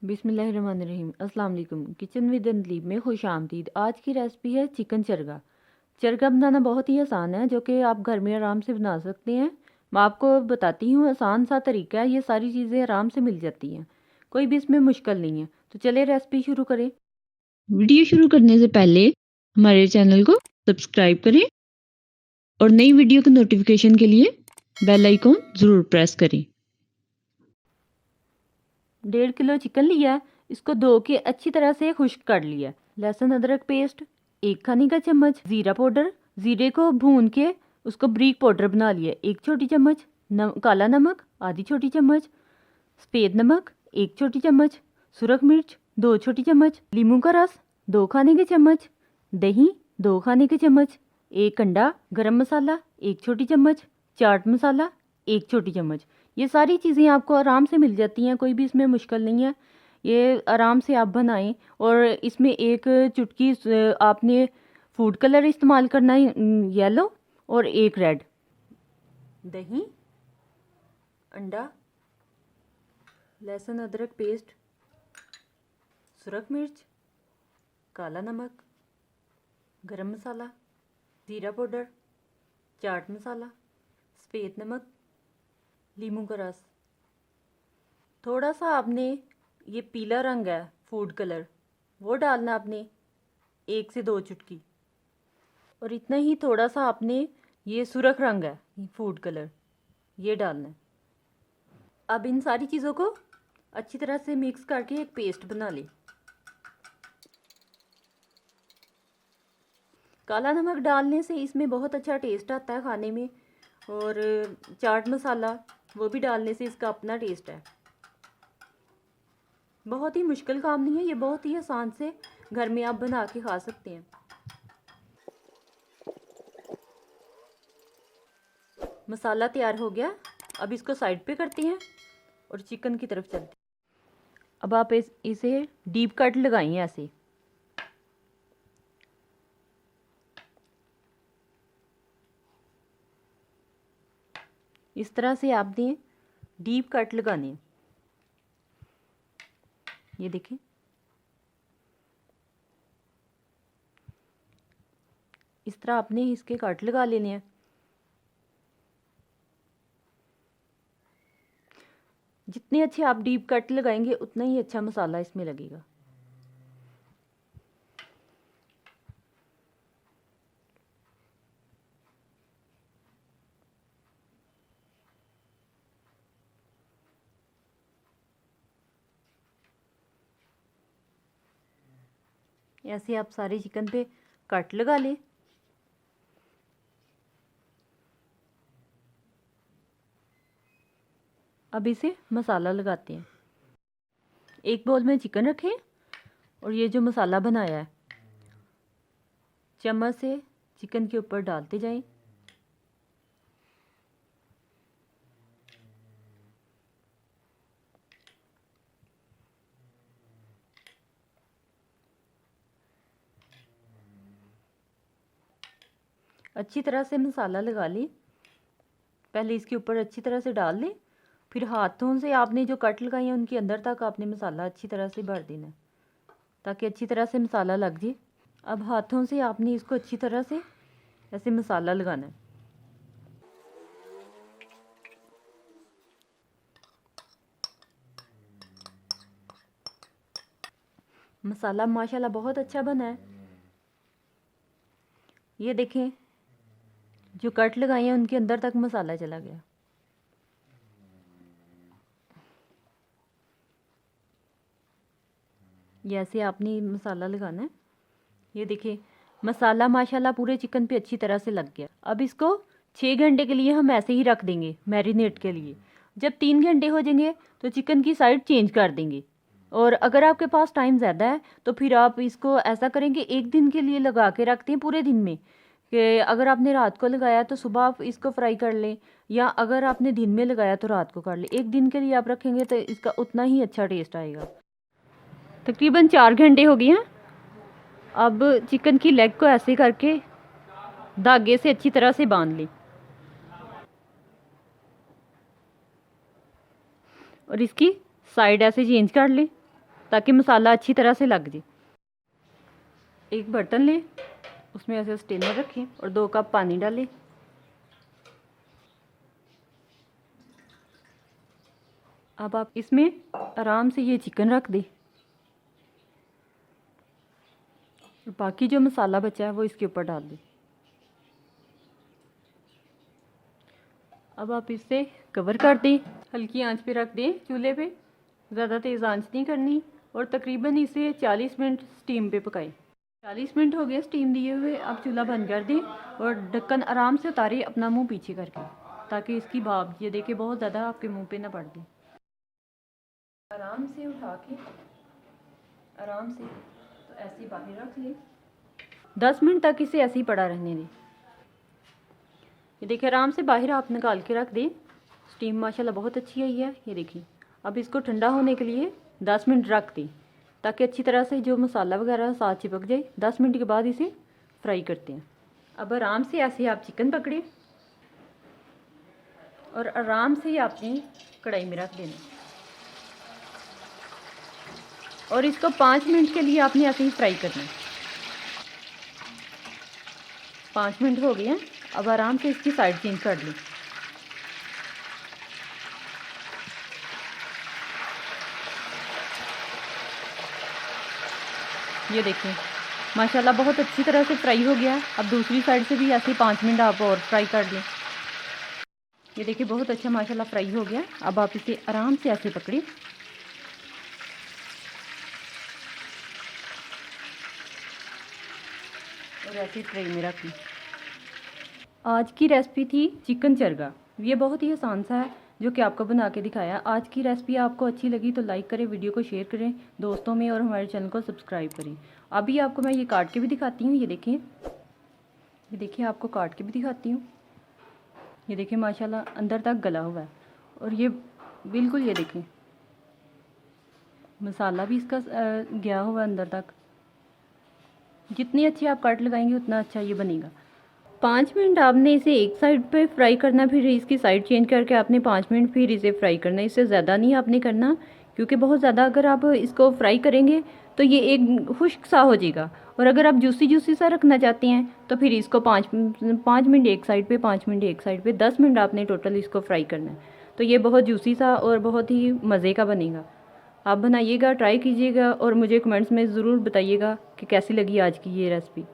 बिस्मिल्लाहिर्रहमानिर्रहीम। अस्सलाम वालेकुम। किचन विद अनलीब में खुश आमदीद। आज की रेसिपी है चिकन चरगा। चरगा बनाना बहुत ही आसान है, जो कि आप घर में आराम से बना सकते हैं। मैं आपको बताती हूँ, आसान सा तरीका है। ये सारी चीज़ें आराम से मिल जाती हैं, कोई भी इसमें मुश्किल नहीं है। तो चलिए रेसिपी शुरू करें। वीडियो शुरू करने से पहले हमारे चैनल को सब्सक्राइब करें और नई वीडियो के नोटिफिकेशन के लिए बेल आइकॉन ज़रूर प्रेस करें। 1.5 किलो चिकन लिया है, इसको धो के अच्छी तरह से खुश्क कर लिया। लहसुन अदरक पेस्ट 1 खाने का चम्मच, ज़ीरा पाउडर, ज़ीरे को भून के उसको ब्रीक पाउडर बना लिया 1 छोटी चम्मच, काला नमक आधी छोटी चम्मच, सफ़ेद नमक 1 छोटी चम्मच, सुरख मिर्च 2 छोटी चम्मच, नींबू का रस 2 खाने के चम्मच, दही 2 खाने के चम्मच, 1 अंडा, गरम मसाला 1 छोटी चम्मच, चाट मसाला 1 छोटी चम्मच। ये सारी चीज़ें आपको आराम से मिल जाती हैं, कोई भी इसमें मुश्किल नहीं है। ये आराम से आप बनाएं। और इसमें 1 चुटकी आपने फूड कलर इस्तेमाल करना है, येलो, और 1 रेड। दही, अंडा, लहसुन अदरक पेस्ट, सुरख मिर्च, काला नमक, गरम मसाला, ज़ीरा पाउडर, चाट मसाला, सफ़ेद नमक, नींबू का रस। थोड़ा सा आपने ये पीला रंग है फूड कलर, वो डालना आपने 1 से 2 चुटकी। और इतना ही थोड़ा सा आपने ये सुरख रंग है फूड कलर, ये डालना है। अब इन सारी चीज़ों को अच्छी तरह से मिक्स करके एक पेस्ट बना लें। काला नमक डालने से इसमें बहुत अच्छा टेस्ट आता है खाने में, और चाट मसाला वो भी डालने से इसका अपना टेस्ट है। बहुत ही मुश्किल काम नहीं है, ये बहुत ही आसान से घर में आप बना के खा सकते हैं। मसाला तैयार हो गया, अब इसको साइड पे करते हैं और चिकन की तरफ चलते हैं। अब आप इसे डीप कट लगाइए ऐसे। इस तरह से आपने डीप कट लगाने हैं। ये देखें, इस तरह आपने इसके कट लगा लेने हैं। जितने अच्छे आप डीप कट लगाएंगे उतना ही अच्छा मसाला इसमें लगेगा। ऐसे आप सारे चिकन पे कट लगा लें। अब इसे मसाला लगाते हैं। एक बाउल में चिकन रखें और ये जो मसाला बनाया है चम्मच से चिकन के ऊपर डालते जाएं। अच्छी तरह से मसाला लगा लें। पहले इसके ऊपर अच्छी तरह से डाल लें, फिर हाथों से आपने जो कट लगाए हैं उनके अंदर तक आपने मसाला अच्छी तरह से भर देना है, ताकि अच्छी तरह से मसाला लग जाए। अब हाथों से आपने इसको अच्छी तरह से ऐसे मसाला लगाना है। मसाला माशाल्लाह बहुत अच्छा बना है। ये देखें, जो कट लगाए हैं उनके अंदर तक मसाला चला गया। ये ऐसे आपने मसाला लगाना है। ये देखिए, मसाला माशाल्लाह पूरे चिकन पे अच्छी तरह से लग गया। अब इसको 6 घंटे के लिए हम ऐसे ही रख देंगे मैरिनेट के लिए। जब 3 घंटे हो जाएंगे तो चिकन की साइड चेंज कर देंगे। और अगर आपके पास टाइम ज़्यादा है तो फिर आप इसको ऐसा करेंगे, 1 दिन के लिए लगा के रखते हैं पूरे दिन में, कि अगर आपने रात को लगाया तो सुबह आप इसको फ्राई कर लें, या अगर आपने दिन में लगाया तो रात को कर लें। 1 दिन के लिए आप रखेंगे तो इसका उतना ही अच्छा टेस्ट आएगा। तकरीबन 4 घंटे हो गए हैं। अब चिकन की लेग को ऐसे करके धागे से अच्छी तरह से बांध लें और इसकी साइड ऐसे चेंज कर लें। ताकि मसाला अच्छी तरह से लग जाए। एक बर्तन लें, उसमें ऐसे स्टेनर रखें और 2 कप पानी डालें। अब आप इसमें आराम से ये चिकन रख दें। बाकी जो मसाला बचा है वो इसके ऊपर डाल दें। अब आप इसे कवर कर दें, हल्की आंच पे रख दें चूल्हे पे, ज़्यादा तेज़ आंच नहीं करनी, और तकरीबन इसे 40 मिनट स्टीम पे पकाएं। 40 मिनट हो गए स्टीम दिए हुए। अब चूल्हा बंद कर दें और ढक्कन आराम से उतारें अपना मुंह पीछे करके, ताकि इसकी भाप ये देखिए बहुत ज़्यादा आपके मुंह पे ना पड़ दे। आराम से उठा के आराम से तो ऐसे ही बाहर रख लें। 10 मिनट तक इसे ऐसे ही पड़ा रहने दें। ये देखिए आराम से बाहर आप निकाल के रख दें। स्टीम माशाल्लाह बहुत अच्छी आई है। ये देखिए अब इसको ठंडा होने के लिए 10 मिनट रख दें, ताकि अच्छी तरह से जो मसाला वगैरह साथ चिपक जाए। 10 मिनट के बाद इसे फ्राई करते हैं। अब आराम से ऐसे आप चिकन पकड़ें और आराम से ही आपने कढ़ाई में रख देना, और इसको 5 मिनट के लिए आपने ऐसे ही फ्राई करना है। 5 मिनट हो गए हैं। अब आराम से इसकी साइड चेंज कर लें। ये देखिए माशाल्लाह बहुत अच्छी तरह से फ्राई हो गया। अब दूसरी साइड से भी ऐसे 5 मिनट आप और फ्राई कर लें। ये देखिए बहुत अच्छा माशाल्लाह फ्राई हो गया। अब आप इसे आराम से ऐसे पकड़ें और ऐसे ट्रे में रखें। आज की रेसिपी थी चिकन चरगा। ये बहुत ही आसान सा है जो कि आपको बना के दिखाया। आज की रेसिपी आपको अच्छी लगी तो लाइक करें, वीडियो को शेयर करें दोस्तों में, और हमारे चैनल को सब्सक्राइब करें। अभी आपको मैं ये काट के भी दिखाती हूँ। ये देखिए आपको काट के भी दिखाती हूँ। ये देखिए माशाल्लाह अंदर तक गला हुआ है, और ये बिल्कुल ये देखिए मसाला भी इसका गया हुआ है अंदर तक। जितनी अच्छी आप कट लगाएंगे उतना अच्छा ये बनेगा। 5 मिनट आपने इसे एक साइड पे फ्राई करना, फिर इसकी साइड चेंज करके आपने 5 मिनट फिर इसे फ्राई करना। इससे ज़्यादा नहीं आपने करना, क्योंकि बहुत ज़्यादा अगर आप इसको फ्राई करेंगे तो ये एक खुश्क सा हो जाएगा। और अगर आप जूसी जूसी सा रखना चाहते हैं तो फिर इसको 5 मिनट एक साइड पे, 5 मिनट एक साइड पे, 10 मिनट आपने टोटल इसको फ्राई करना है। तो ये बहुत जूसी सा और बहुत ही मज़े का बनेगा। आप बनाइएगा, ट्राई कीजिएगा, और मुझे कमेंट्स में ज़रूर बताइएगा कि कैसी लगी आज की ये रेसिपी।